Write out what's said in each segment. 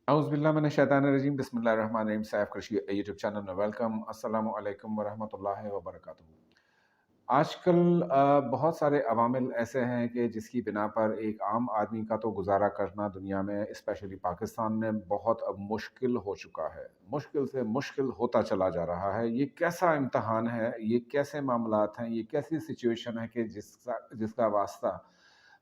अऊज़ु बिल्लाहि मिनश्शैतानिर्रजीम बिस्मिल्लाहिर्रहमानिर्रहीम। सैफ कृषि यूट्यूब चैनल में वेलकम। अस्सलामु अलैकुम वरहमतुल्लाहि वबरकातुहू। आजकल बहुत सारे अवामिल ऐसे हैं कि जिसकी बिना पर एक आम आदमी का तो गुज़ारा करना दुनिया में स्पेशली पाकिस्तान में बहुत अब मुश्किल हो चुका है। मुश्किल से मुश्किल होता चला जा रहा है। ये कैसा इम्तिहान है, ये कैसे मामलात हैं, ये कैसी सिचुएशन है कि जिसका जिसका वास्ता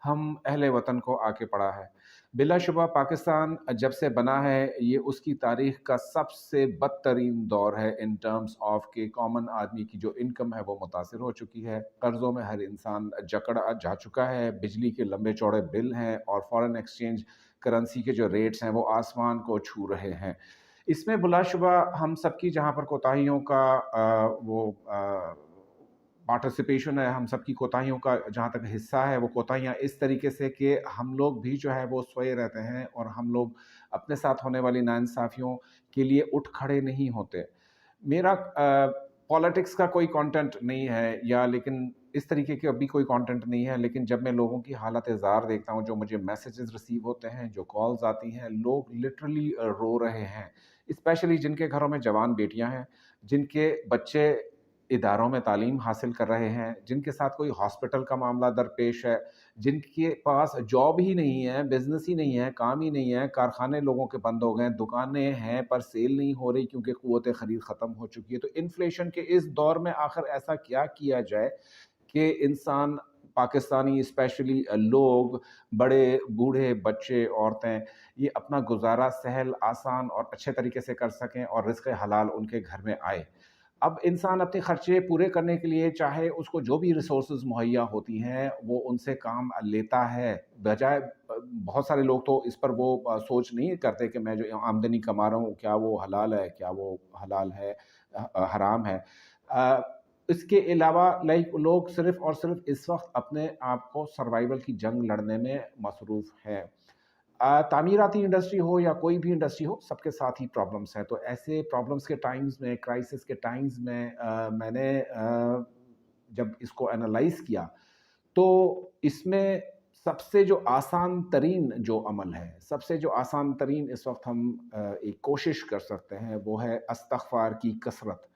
हम अहले वतन को आके पड़ा है। बिलाशुबा पाकिस्तान जब से बना है, ये उसकी तारीख़ का सबसे बदतरीन दौर है इन टर्म्स ऑफ कि कॉमन आदमी की जो इनकम है वो मुतासिर हो चुकी है। कर्ज़ों में हर इंसान जकड़ा जा चुका है, बिजली के लंबे चौड़े बिल हैं और फ़ॉरेन एक्सचेंज करेंसी के जो रेट्स हैं वो आसमान को छू रहे हैं। इसमें बिलाशुबा हम सबकी जहाँ पर कोताहियों का पार्टिसिपेशन है, हम सबकी कोताहियों का जहाँ तक हिस्सा है, वो कोताहियाँ इस तरीके से कि हम लोग भी जो है वो सोए रहते हैं और हम लोग अपने साथ होने वाली नाइंसाफ़ियों के लिए उठ खड़े नहीं होते। मेरा पॉलिटिक्स का कोई कंटेंट नहीं है या लेकिन इस तरीके के अभी कोई कंटेंट नहीं है, लेकिन जब मैं लोगों की हालत-ए-ज़ार देखता हूँ, जो मुझे मैसेजेस रिसीव होते हैं, जो कॉल्स आती हैं, लोग लिटरली रो रहे हैं। स्पेशली जिनके घरों में जवान बेटियाँ हैं, जिनके बच्चे इदारों में तालीम हासिल कर रहे हैं, जिनके साथ कोई हॉस्पिटल का मामला दरपेश है, जिनके पास जॉब ही नहीं है, बिज़नेस ही नहीं है, काम ही नहीं है, कारखाने लोगों के बंद हो गए हैं, दुकानें हैं पर सेल नहीं हो रही क्योंकि क़ुव्वत ख़रीद ख़त्म हो चुकी है। तो इन्फ्लेशन के इस दौर में आखिर ऐसा क्या किया जाए कि इंसान पाकिस्तानी स्पेशली लोग, बड़े, बूढ़े, बच्चे, औरतें ये अपना गुज़ारा सहल, आसान और अच्छे तरीके से कर सकें और रिज़्क़ हलाल उनके घर में आए। अब इंसान अपने खर्चे पूरे करने के लिए चाहे उसको जो भी रिसोर्सेज़ मुहैया होती हैं, वो उनसे काम लेता है। बजाय बहुत सारे लोग तो इस पर वो सोच नहीं करते कि मैं जो आमदनी कमा रहा हूँ, क्या वो हलाल है, क्या वो हलाल है, हराम है। अ, इसके अलावा लाइक लोग सिर्फ़ और सिर्फ़ इस वक़्त अपने आप को सर्वाइवल की जंग लड़ने में मसरूफ़ हैं। तामीराती इंडस्ट्री हो या कोई भी इंडस्ट्री हो, सबके साथ ही प्रॉब्लम्स हैं। तो ऐसे प्रॉब्लम्स के टाइम्स में, क्राइसिस के टाइम्स में मैंने जब इसको एनालाइज़ किया, तो इसमें सबसे जो आसान तरीन जो अमल है, सबसे जो आसान तरीन इस वक़्त हम एक कोशिश कर सकते हैं, वो है इस्तिग़फ़ार की कसरत।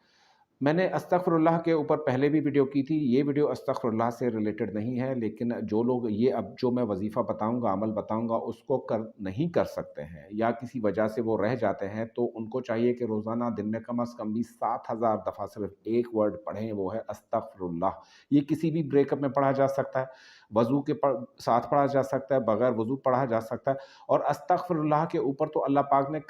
मैंने अस्तग़फ़िरुल्लाह के ऊपर पहले भी वीडियो की थी, ये वीडियो अस्तग़फ़िरुल्लाह से रिलेटेड नहीं है, लेकिन जो लोग ये अब जो मैं वज़ीफ़ा बताऊँगा, अमल बताऊँगा, उसको नहीं कर सकते हैं या किसी वजह से वो रह जाते हैं, तो उनको चाहिए कि रोज़ाना दिन में कम अज़ कम भी 7000 दफ़ा सिर्फ़ एक वर्ड पढ़ें, वो है अस्तग़फ़िरुल्लाह। ये किसी भी ब्रेकअप में पढ़ा जा सकता है, वज़ू के साथ पढ़ा जा सकता है, बगैर वज़ू पढ़ा जा सकता है और अस्तग़फ़िरुल्लाह के ऊपर तो अल्लाह पाक ने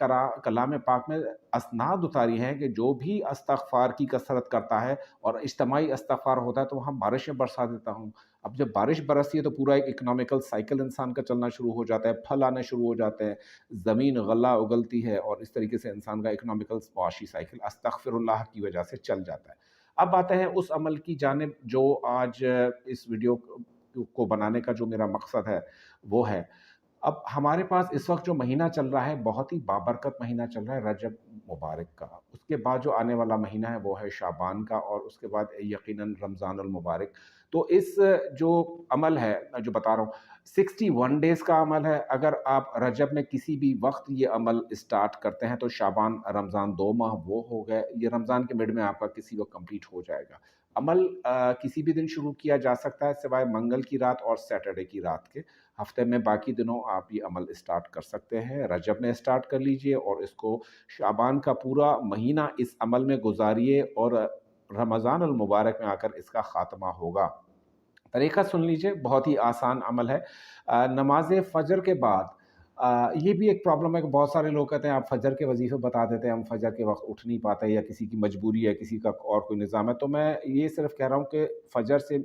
कलाम पाक में असनाद उतारी हैं कि जो भी इस्तिग़फ़ार की कसरत करता है और इज्तिमाई इस्तिग़फ़ार होता है तो वहाँ बारिशें बरसा देता हूँ। अब जब बारिश बरसती है तो पूरा एक इकोनॉमिकल साइकिल इंसान का चलना शुरू हो जाता है, फल आने शुरू हो जाते हैं, ज़मीन गल्ला उगलती है और इस तरीके से इंसान का इकोनॉमिकल मुआशी साइकिल अस्तग़फ़िरुल्लाह की वजह से चल जाता है। अब आते हैं उस अमल की जानिब जो आज इस वीडियो को बनाने का जो मेरा मकसद है, वो है अब हमारे पास इस वक़्त जो महीना चल रहा है, बहुत ही बाबरकत महीना चल रहा है रजब मुबारक का। उसके बाद जो आने वाला महीना है, वो है शाबान का और उसके बाद यकीनन रमज़ानुल मुबारक। तो इस जो अमल है, जो बता रहा हूँ, 61 डेज़ का अमल है। अगर आप रजब में किसी भी वक़्त ये अमल स्टार्ट करते हैं, तो शाबान, रमज़ान 2 माह वो हो गए। ये रमज़ान के मिड में आपका किसी वक़्त कंप्लीट हो जाएगा। अमल किसी भी दिन शुरू किया जा सकता है, सिवाय मंगल की रात और सैटरडे की रात के। हफ्ते में बाकी दिनों आप ये अमल स्टार्ट कर सकते हैं। रजब में स्टार्ट कर लीजिए और इसको शाबान का पूरा महीना इस अमल में गुज़ारिए और रमज़ान अल मुबारक में आकर इसका ख़ात्मा होगा। तरीक़ा सुन लीजिए, बहुत ही आसान अमल है। नमाज़ फ़जर के बाद ये भी एक प्रॉब्लम है कि बहुत सारे लोग कहते हैं आप फ़जर के वज़ीफ़े बता देते हैं, हम फ़जर के वक़्त उठ नहीं पाते या किसी की मजबूरी है, किसी का और कोई निज़ाम है। तो मैं ये सिर्फ़ कह रहा हूँ कि फ़जर से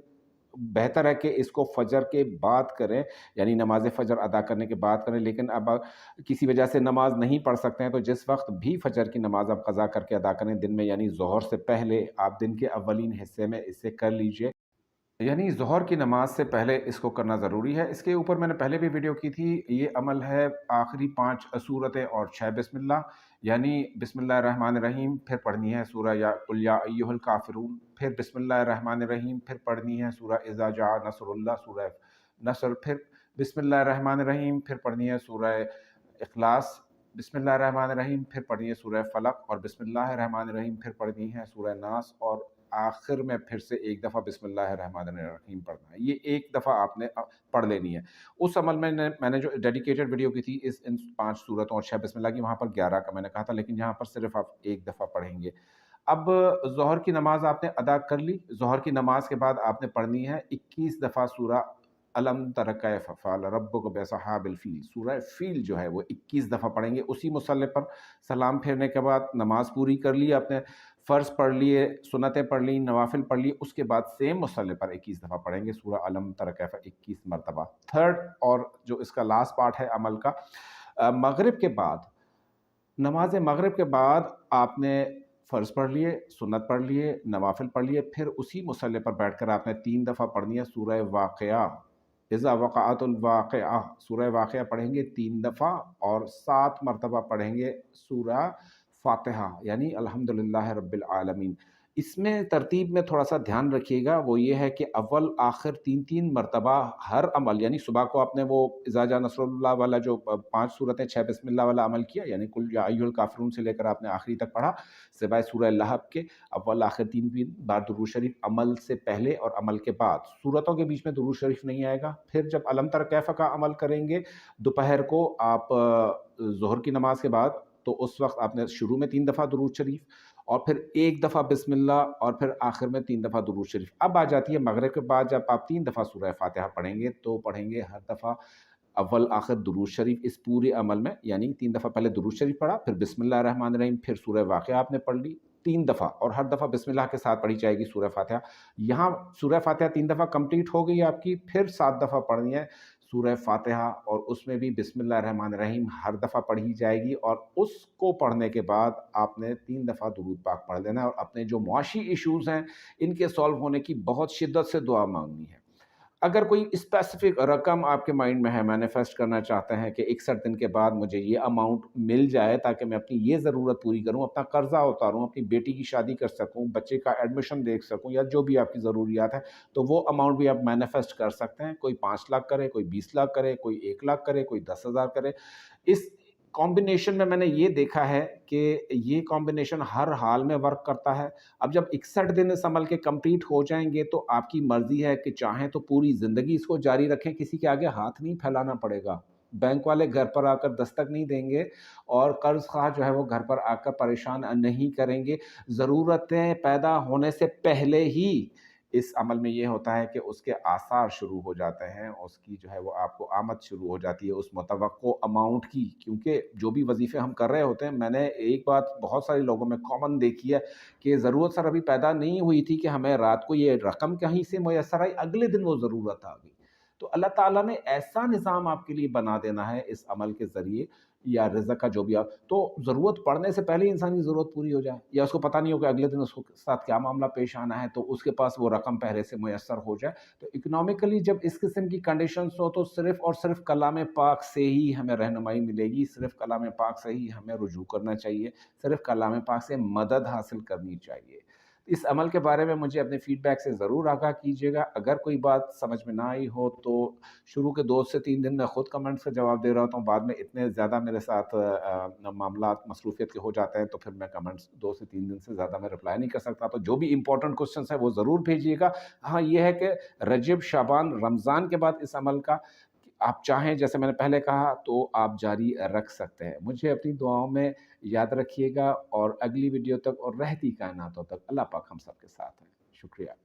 बेहतर है कि इसको फ़जर के बाद करें, यानी नमाज़ फ़जर अदा करने के बाद करें। लेकिन अब किसी वजह से नमाज़ नहीं पढ़ सकते हैं, तो जिस वक़्त भी फ़जर की नमाज़ आप क़ज़ा करके अदा करें दिन में, यानी ज़ोहर से पहले आप दिन के अव्वलीन हिस्से में इसे कर लीजिए। यानी ज़ोहर की नमाज़ से पहले इसको करना ज़रूरी है। इसके ऊपर मैंने पहले भी वीडियो की थी। ये अमल है आखिरी 5 सूरतें और 6 बिस्मिल्लाह, यानी बिस्मिल्लाहिर्रहमानिर्रहीम, फिर पढ़नी है सूरह या कुल या अय्युहल काफ़िरून, फिर बिस्मिल्लाहिर्रहमानिर्रहीम, फिर पढ़नी है सूरह इज़ा जाअ नस्रुल्लाह, सूरह नस्र, फिर बिस्मिल्लाहिर्रहमानिर्रहीम, फिर पढ़नी है सूरह इख़लास, बिस्मिल्लाहिर्रहमानिर्रहीम फिर पढ़नी है सूरह फलक, और बिस्मिल्लाहिर्रहमानिर्रहीम फिर पढ़नी है सूरह नास, और आखिर में फिर से एक दफ़ा बिस्मिल्लाहिर्रहमानिर्रहीम पढ़ना है। ये एक दफ़ा आपने पढ़ लेनी है। उस अमल में मैंने जो डेडिकेटेड वीडियो की थी इन 5 सूरतों और 6 बिस्मिल्लाह की, वहाँ पर 11 का मैंने कहा था, लेकिन यहाँ पर सिर्फ़ आप एक दफ़ा पढ़ेंगे। अब ज़ोहर की नमाज़ आपने अदा कर ली। ज़ोहर की नमाज़ के बाद आपने पढ़नी है 21 दफ़ा सूरह अलम तरा कैफ़ फ़अल रब्बुक बिअस्हाबिल फ़ील। सूरह फ़ील जो है वो 21 दफ़ा पढ़ेंगे उसी मुसल्ले पर। सलाम फेरने के बाद नमाज़ पूरी कर ली आपने, फ़र्ज़ पढ़ लिए, सुन्नतें पढ़ ली, नवाफ़िल पढ़ लिए, उसके बाद सेम मुसल्ले पर 21 दफ़ा पढ़ेंगे सूरह अलम तरा कैफ़ 21 मरतबा। थर्ड और जो इसका लास्ट पार्ट है अमल का, मगरिब के बाद, नमाज़ मगरिब के बाद आपने फ़र्ज़ पढ़ लिए, सुन्नत पढ़ लिए, नवाफ़िल पढ़ लिए, फिर उसी मुसल्ले पर बैठकर आपने 3 दफ़ा पढ़नी है सूरह वाक़िआ। इज़ा वक़अतुल वाक़िआ, सूरह वाक़िआ पढ़ेंगे 3 दफ़ा, और 7 मरतबा पढ़ेंगे सूरह फ़ातिहा, यानी अल्हम्दुलिल्लाहि रब्बिल आलमीन। इसमें तरतीब में थोड़ा-सा ध्यान रखिएगा, वो ये है कि अव्वल आखिर 3-3 मरतबा हर अमल, यानी सुबह को आपने वो इज़ा जा नस्रुल्लाह वाला जो 5 सूरतें 6 बिस्मिल्लाह वाला अमल किया, यानी कुल या अय्युहल काफ़िरून से लेकर आपने आखिरी तक पढ़ा, सिवाय सूरह लहब के। अव्वल आखिर 3-3 बार दुरूद शरीफ अमल से पहले और अमल के बाद। सूरतों के बीच में दुरूद शरीफ नहीं आएगा। फिर जब अलम तर कैफ़ का अमल करेंगे दोपहर को आप ज़ोहर की नमाज़ के बाद, तो उस वक़्त आपने शुरू में 3 दफ़ा दुरूद शरीफ, और फिर 1 दफ़ा बिस्मिल्लाह, और फिर आखिर में 3 दफ़ा दुरूद शरीफ। अब आ जाती है मगरिब के बाद, जब आप 3 दफ़ा सूरह फ़ातिहा पढ़ेंगे, तो पढ़ेंगे हर दफ़ा अव्वल आखिर दुरूद शरीफ इस पूरे अमल में, यानी 3 दफ़ा पहले दुरूद शरीफ पढ़ा, फिर बिस्मिल्लाहिर्रहमानिर्रहीम, फिर सूरह वाक़िआ आपने पढ़ ली 3 दफ़ा, और हर दफ़ा बिस्मिल्लाह के साथ पढ़ी जाएगी सूरह फ़ातिहा। यहाँ सूरह फ़ातिहा 3 दफ़ा कंप्लीट हो गई आपकी, फिर 7 दफ़ा पढ़नी है सूरह फ़ातिहा, और उसमें भी बिस्मिल्लाहिर्रहमानिर्रहीम हर दफ़ा पढ़ी जाएगी, और उसको पढ़ने के बाद आपने 3 दफ़ा दुरूद पाक पढ़ लेना है, और अपने जो मुआशी इश्यूज़ हैं, इनके सॉल्व होने की बहुत शिद्दत से दुआ माँगनी है। अगर कोई स्पेसिफिक रकम आपके माइंड में है, मैनिफेस्ट करना चाहते हैं कि 61 दिन के बाद मुझे ये अमाउंट मिल जाए ताकि मैं अपनी ये ज़रूरत पूरी करूँ, अपना कर्ज़ा उतारूँ, अपनी बेटी की शादी कर सकूँ, बच्चे का एडमिशन देख सकूँ, या जो भी आपकी ज़रूरियात है, तो वो अमाउंट भी आप मैनिफेस्ट कर सकते हैं। कोई 5 लाख करे, कोई 20 लाख करे, कोई 1 लाख करे, कोई 10,000 करे। इस कॉम्बिनेशन में मैंने ये देखा है कि ये कॉम्बिनेशन हर हाल में वर्क करता है। अब जब 61 दिन इस अमल के कंप्लीट हो जाएँगे, तो आपकी मर्ज़ी है कि चाहें तो पूरी ज़िंदगी इसको जारी रखें, किसी के आगे हाथ नहीं फैलाना पड़ेगा। बैंक वाले घर पर आकर दस्तक नहीं देंगे, और कर्ज़ ख़्वाह जो है वो घर पर आकर परेशान नहीं करेंगे। ज़रूरतें पैदा होने से पहले ही इस अमल में ये होता है कि उसके आसार शुरू हो जाते हैं, उसकी जो है वो आपको आमद शुरू हो जाती है उस मुतवक्को अमाउंट की। क्योंकि जो भी वज़ीफ़े हम कर रहे होते हैं, मैंने एक बात बहुत सारे लोगों में कॉमन देखी है कि ज़रूरत सर अभी पैदा नहीं हुई थी कि हमें रात को ये रकम कहीं से मुयस्सर आई, अगले दिन वो ज़रूरत आ गई। तो अल्लाह ताला ने ऐसा निज़ाम आपके लिए बना देना है इस अमल के ज़रिए, या रिज़्क़ का जो भी आप, तो ज़रूरत पड़ने से पहले ही इंसान की ज़रूरत पूरी हो जाए, या उसको पता नहीं हो कि अगले दिन उसको साथ क्या मामला पेश आना है, तो उसके पास वो रकम पहले से मुयस्सर हो जाए। तो इकोनॉमिकली जब इस किस्म की कंडीशंस हो, तो सिर्फ़ और सिर्फ़ कलाम पाक से ही हमें रहनुमाई मिलेगी, सिर्फ़ कलाम पाक से ही हमें रुजू करना चाहिए, सिर्फ़ कलाम पाक से मदद हासिल करनी चाहिए। इस अमल के बारे में मुझे अपने फ़ीडबैक से ज़रूर आगाह कीजिएगा। अगर कोई बात समझ में ना आई हो, तो शुरू के 2 से 3 दिन मैं खुद कमेंट्स का जवाब दे रहा होता हूँ, बाद में इतने ज़्यादा मेरे साथ मामलात मसरूफ़ियत के हो जाते हैं, तो फिर मैं कमेंट्स 2 से 3 दिन से ज़्यादा मैं रिप्लाई नहीं कर सकता। तो जो भी इम्पोर्टेंट क्वेश्चंस हैं वो ज़रूर भेजिएगा। हाँ, ये है कि रजब, शाबान, रमज़ान के बाद इस अमल का आप चाहें, जैसे मैंने पहले कहा, तो आप जारी रख सकते हैं। मुझे अपनी दुआओं में याद रखिएगा, और अगली वीडियो तक और रहती कायनातों तक अल्लाह पाक हम सबके साथ हैं। शुक्रिया।